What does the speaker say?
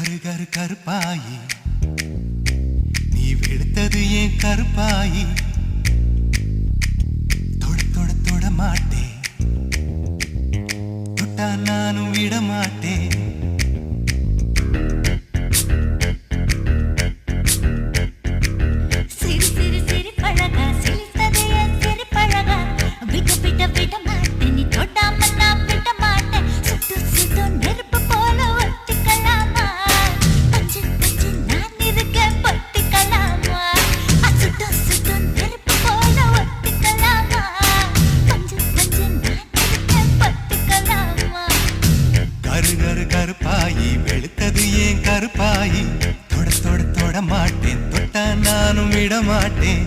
கரு கரு கருப்பாயி நீ வெளுத்தது ஏன் கருப்பாயி தொட தொட தொட மாட்டேன் தொட்டா நானும் விட மாட்டேன் கருப்பாயி வெளுத்தது ஏன் கருப்பாயி தொட தொட தொட மாட்டேன் தொட்டா நானும் விட மாட்டேன்